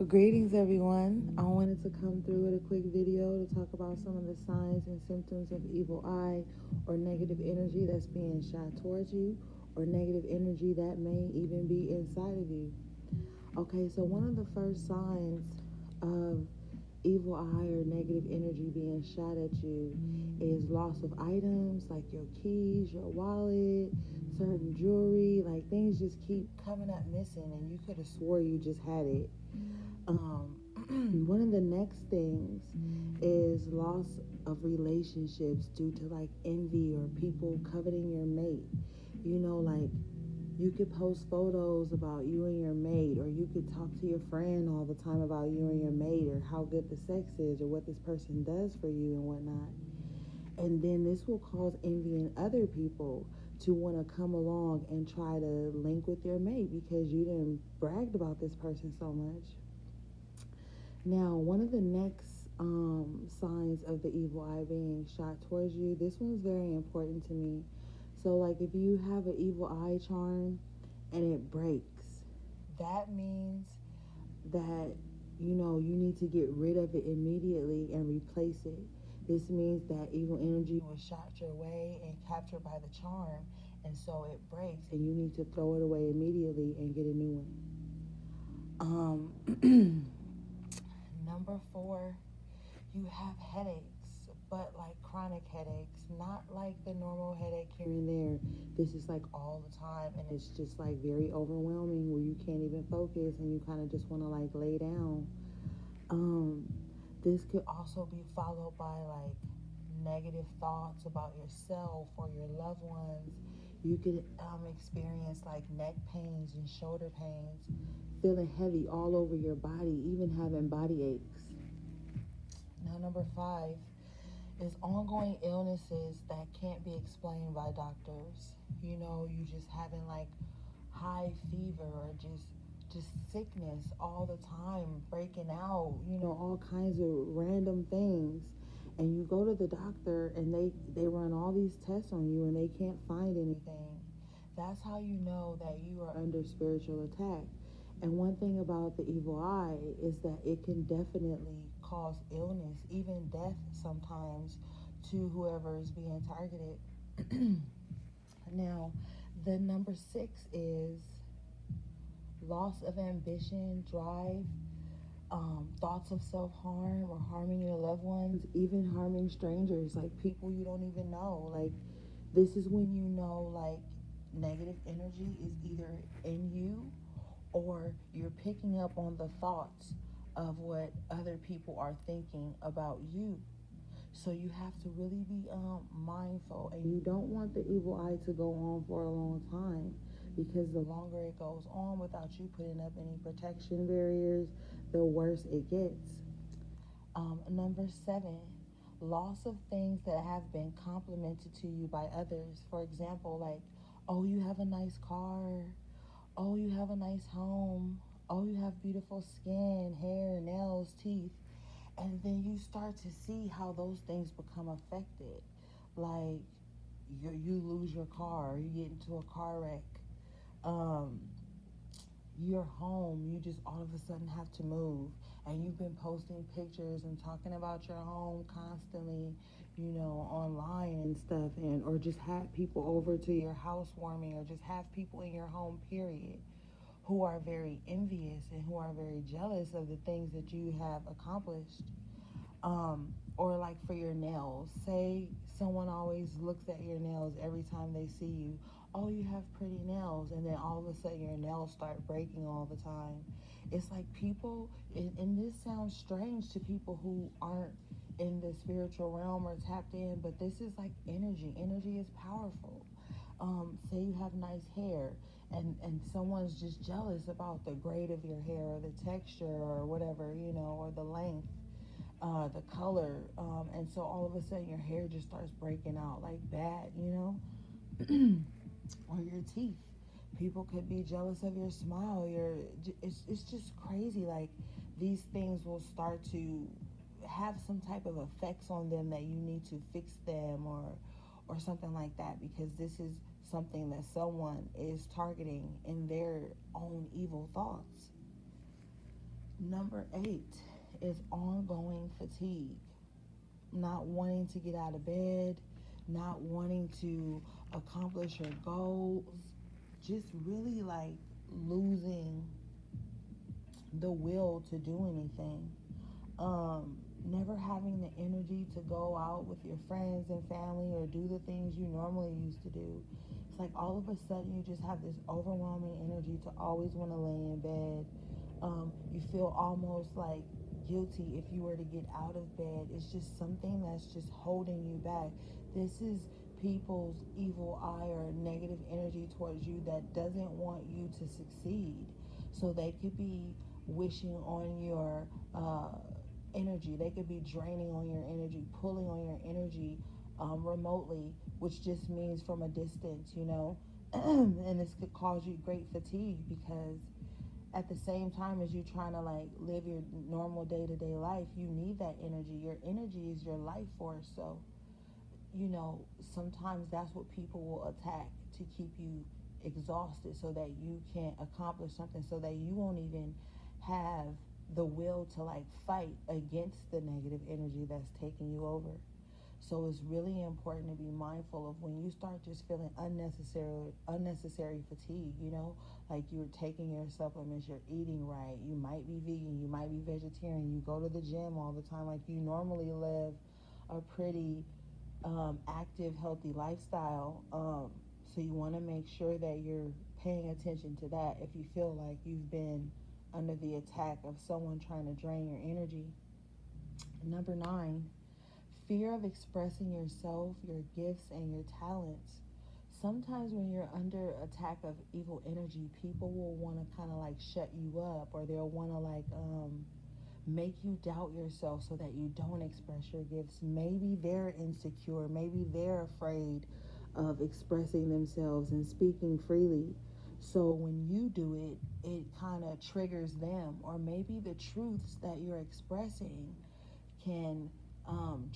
Greetings, everyone. I wanted to come through with a quick video to talk about some of the signs and symptoms of evil eye or negative energy that's being shot towards you, or negative energy that may even be inside of you. Okay, so one of the first signs of evil eye or negative energy being shot at you is loss of items like your keys, your wallet, certain jewelry. Like, things just keep coming up missing, and you could have swore you just had it. One of the next things is loss of relationships due to like envy or people coveting your mate. Like, you could post photos about you and your mate, or you could talk to your friend all the time about you and your mate, or how good the sex is, or what this person does for you and whatnot. And then this will cause envy in other people to want to come along and try to link with your mate because you didn't bragged about this person so much. Now, one of the next signs of the evil eye being shot towards you, this one's very important to me. So, like, if you have an evil eye charm and it breaks, that means that, you need to get rid of it immediately and replace it. This means that evil energy was shot your way and captured by the charm, and so it breaks, and you need to throw it away immediately and get a new one. Number 4, you have headaches, but like chronic headaches, not like the normal headache here and there. This is like all the time, and it's just like very overwhelming where you can't even focus and you kind of just want to like lay down. Um, this could also be followed by like negative thoughts about yourself or your loved ones. You could experience like neck pains and shoulder pains, feeling heavy all over your body, even having body aches. Now, number 5 is ongoing illnesses that can't be explained by doctors. You just having like high fever, or just sickness all the time, breaking out, all kinds of random things. And you go to the doctor and they run all these tests on you and they can't find anything. That's how you know that you are under spiritual attack. And one thing about the evil eye is that it can definitely cause illness, even death sometimes, to whoever is being targeted. Now, the number 6 is loss of ambition, drive, thoughts of self-harm or harming your loved ones, even harming strangers, like people you don't even know. Like, this is when you know, like, negative energy is either in you, or you're picking up on the thoughts of what other people are thinking about you. So you have to really be mindful, and you don't want the evil eye to go on for a long time, because the longer it goes on without you putting up any protection barriers, the worse it gets. Number 7, loss of things that have been complimented to you by others. For example, like, oh, you have a nice car. Oh, you have a nice home. Oh, you have beautiful skin, hair, nails, teeth. And then you start to see how those things become affected. Like, you lose your car, you get into a car wreck. Um, your home, you just all of a sudden have to move, and you've been posting pictures and talking about your home constantly, online and stuff, and or just have people over to your housewarming, or just have people in your home, period, who are very envious and who are very jealous of the things that you have accomplished. Or like for your nails, say someone always looks at your nails every time they see you. Oh, you have pretty nails, and then all of a sudden your nails start breaking all the time. It's like people, and this sounds strange to people who aren't in the spiritual realm or tapped in, but this is like energy. Energy is powerful. Say you have nice hair, and someone's just jealous about the grade of your hair, or the texture, or whatever, or the length, the color, and so all of a sudden your hair just starts breaking out like bad, or your teeth. People could be jealous of your smile. It's just crazy. Like, these things will start to have some type of effects on them that you need to fix them, or something like that, because this is something that someone is targeting in their own evil thoughts. Number 8 is ongoing fatigue, not wanting to get out of bed, not wanting to accomplish your goals, just really like losing the will to do anything. Never having the energy to go out with your friends and family or do the things you normally used to do. It's like all of a sudden you just have this overwhelming energy to always want to lay in bed. You feel almost like guilty if you were to get out of bed. It's just something that's just holding you back. This is people's evil eye or negative energy towards you that doesn't want you to succeed. So they could be wishing on your energy. They could be draining on your energy, pulling on your energy remotely, which just means from a distance, you know. And this could cause you great fatigue because at the same time as you trying to like live your normal day-to-day life, you need that energy. Your energy is your life force. So you know, sometimes that's what people will attack to keep you exhausted so that you can't accomplish something, so that you won't even have the will to like fight against the negative energy that's taking you over. So it's really important to be mindful of when you start just feeling unnecessary fatigue, you know, like you're taking your supplements, you're eating right, you might be vegan, you might be vegetarian, you go to the gym all the time, like you normally live a pretty active, healthy lifestyle. So you want to make sure that you're paying attention to that if you feel like you've been under the attack of someone trying to drain your energy. Number 9, fear of expressing yourself, your gifts, and your talents. Sometimes when you're under attack of evil energy, people will want to kind of like shut you up, or they'll want to like make you doubt yourself so that you don't express your gifts. Maybe they're insecure, maybe they're afraid of expressing themselves and speaking freely. So when you do it, it kind of triggers them, or maybe the truths that you're expressing can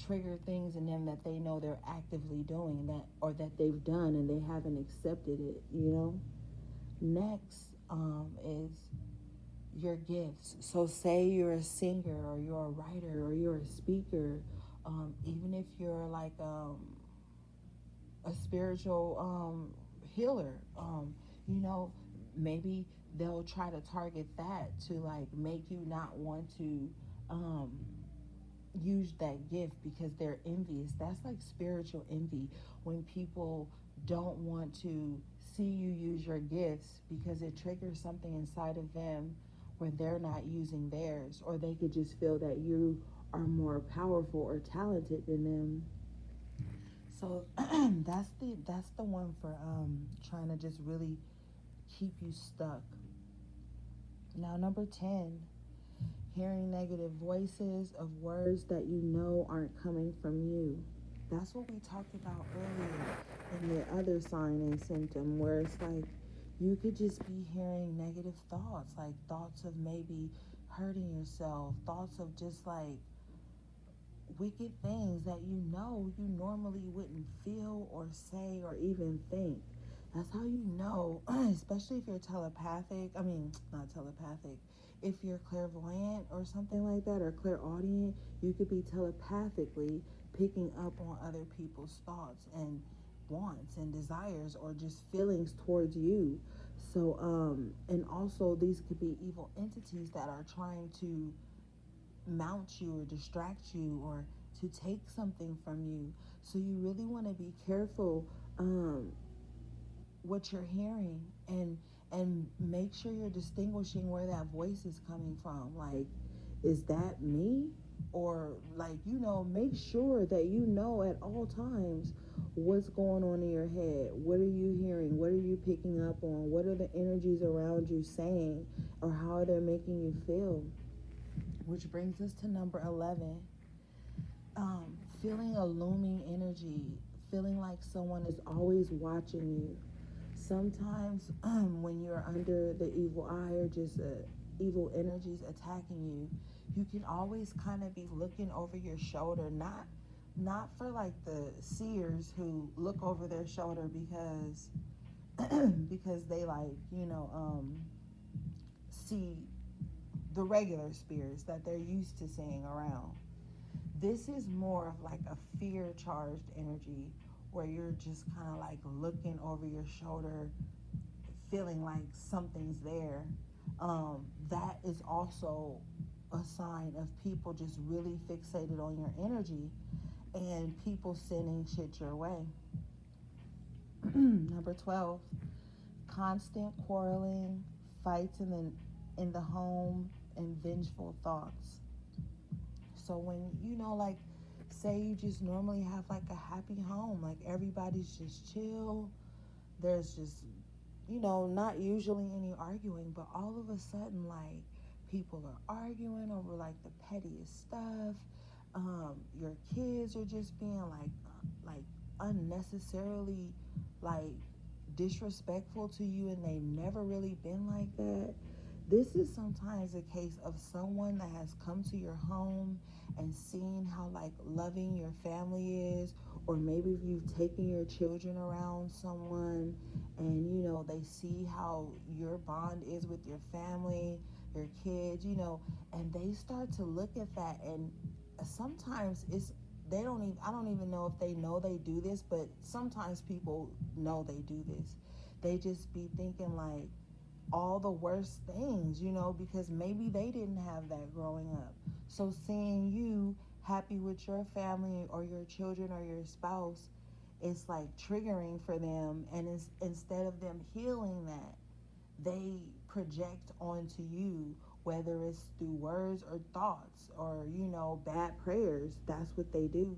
trigger things in them that they know they're actively doing that, or that they've done and they haven't accepted it, you know. Next is your gifts. So say you're a singer or you're a writer or you're a speaker, even if you're like a spiritual healer, you know, maybe they'll try to target that to like make you not want to um, use that gift because they're envious. That's like spiritual envy, when people don't want to see you use your gifts because it triggers something inside of them where they're not using theirs, or they could just feel that you are more powerful or talented than them. So that's the one for trying to just really keep you stuck. Now number 10, hearing negative voices of words that you know aren't coming from you. That's what we talked about earlier in the other sign and symptom, where it's like you could just be hearing negative thoughts, like thoughts of maybe hurting yourself, thoughts of just like wicked things that you know you normally wouldn't feel or say or even think. That's how you know, especially if you're telepathic. I mean, not telepathic. If you're clairvoyant or something like that, or clairaudient, you could be telepathically picking up on other people's thoughts and wants and desires or just feelings towards you. So, and also these could be evil entities that are trying to mount you or distract you or to take something from you. So you really want to be careful what you're hearing, and make sure you're distinguishing where that voice is coming from. Like, is that me? Or like, you know, make sure that you know at all times what's going on in your head. What are you hearing? What are you picking up on? What are the energies around you saying, or how they're making you feel? Which brings us to number 11, feeling a looming energy, feeling like someone is always watching you. Sometimes when you're under the evil eye or just evil energies attacking you, you can always kind of be looking over your shoulder, not for like the seers who look over their shoulder because because they like, you know, see the regular spirits that they're used to seeing around. This is more of like a fear charged energy where you're just kind of like looking over your shoulder, feeling like something's there. That is also a sign of people just really fixated on your energy and people sending shit your way. Number 12, constant quarreling, fights in the home, and vengeful thoughts. So when like say you just normally have like a happy home, like everybody's just chill, there's just not usually any arguing, but all of a sudden like people are arguing over like the pettiest stuff. Your kids are just being like unnecessarily like disrespectful to you, and they never really been like that. This is sometimes a case of someone that has come to your home and seen how like loving your family is, or maybe if you've taken your children around someone and they see how your bond is with your family, your kids, and they start to look at that, and sometimes they don't even I don't even know if they know they do this, but sometimes people know they do this. They just be thinking like all the worst things, because maybe they didn't have that growing up. So seeing you happy with your family or your children or your spouse, it's like triggering for them, and instead of them healing that, they project onto you, whether it's through words or thoughts or bad prayers. That's what they do.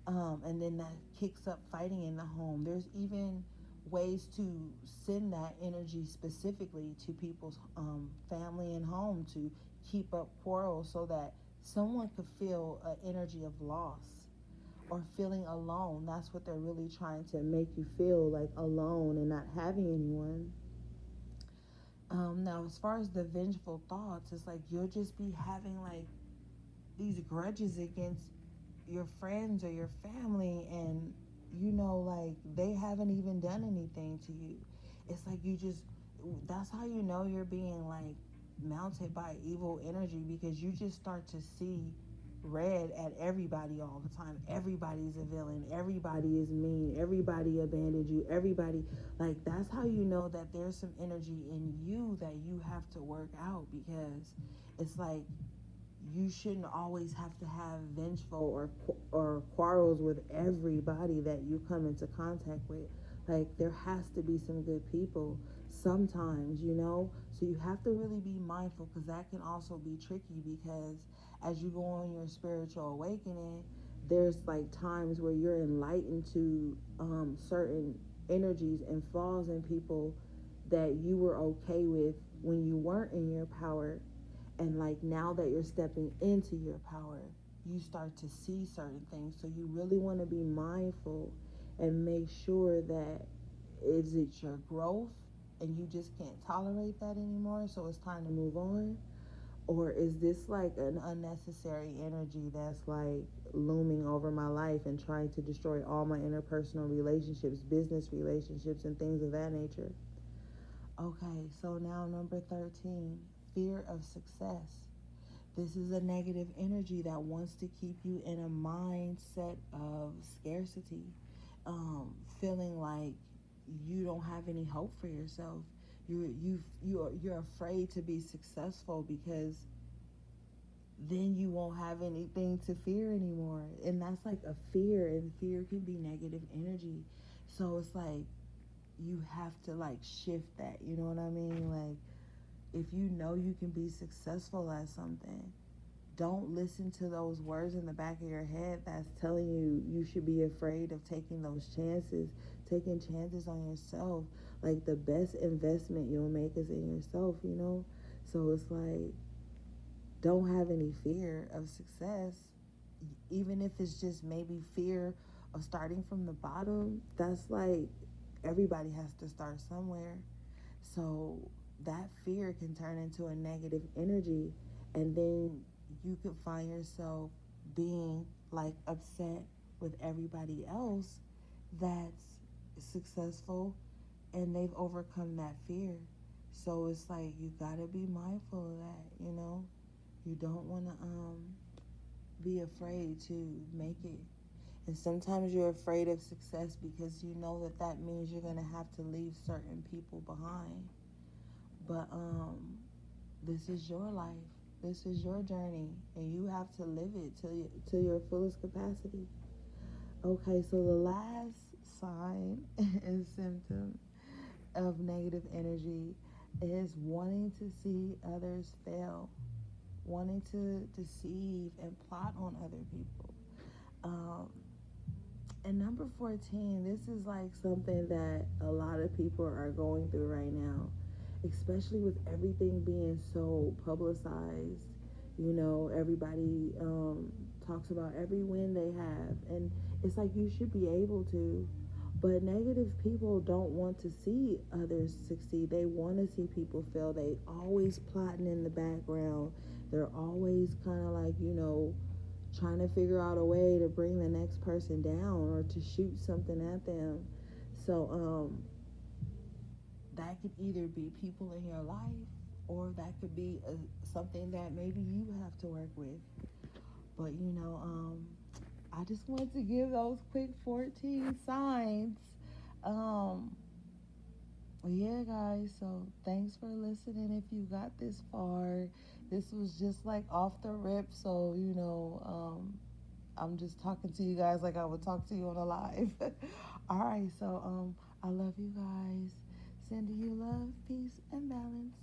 And then that kicks up fighting in the home. There's even ways to send that energy specifically to people's family and home to keep up quarrels, so that someone could feel an energy of loss or feeling alone. That's what they're really trying to make you feel, like alone and not having anyone. Now, as far as the vengeful thoughts, it's like you'll just be having like these grudges against your friends or your family, and like they haven't even done anything to you. It's like that's how you're being like mounted by evil energy, because you just start to see red at everybody all the time. Everybody's a villain, everybody is mean, everybody abandoned you, everybody, like that's how that there's some energy in you that you have to work out, because it's like you shouldn't always have to have vengeful or quarrels with everybody that you come into contact with. Like there has to be some good people sometimes, so you have to really be mindful, because that can also be tricky, because as you go on your spiritual awakening, there's like times where you're enlightened to certain energies and flaws in people that you were okay with when you weren't in your power, and like now that you're stepping into your power, you start to see certain things. So you really want to be mindful and make sure that is it your growth and you just can't tolerate that anymore, so it's time to move on, or is this like an unnecessary energy that's like looming over my life and trying to destroy all my interpersonal relationships, business relationships, and things of that nature. Okay, so now number 13, fear of success. This is a negative energy that wants to keep you in a mindset of scarcity, feeling like you don't have any hope for yourself. You're afraid to be successful, because then you won't have anything to fear anymore, and that's like a fear, and fear can be negative energy. So it's like you have to like shift that. You know what I mean? Like if you know you can be successful at something, don't listen to those words in the back of your head that's telling you you should be afraid of taking those chances, taking chances on yourself. Like the best investment you'll make is in yourself. So it's like, don't have any fear of success, even if it's just maybe fear of starting from the bottom. That's like, everybody has to start somewhere. So that fear can turn into a negative energy, and then you could find yourself being like upset with everybody else that's successful and they've overcome that fear. So it's like you gotta be mindful of that, you know? You don't wanna be afraid to make it. And sometimes you're afraid of success because you know that that means you're gonna have to leave certain people behind. But this is your life. This is your journey, and you have to live it to your fullest capacity. Okay, so the last sign and symptom of negative energy is wanting to see others fail, wanting to deceive and plot on other people. Um, and number 14, this is like something that a lot of people are going through right now, especially with everything being so publicized. You know, everybody talks about every win they have, and it's like you should be able to. But negative people don't want to see others succeed. They want to see people fail. They always plotting in the background. They're always kind of like, you know, trying to figure out a way to bring the next person down or to shoot something at them. So that could either be people in your life, or that could be something that maybe you have to work with. But you know, I just wanted to give those quick 14 signs. Um, yeah, guys. So thanks for listening. If you got this far, this was just like off the rip. So you know, I'm just talking to you guys like I would talk to you on a live. All right, so I love you guys. Sending you love, peace, and balance.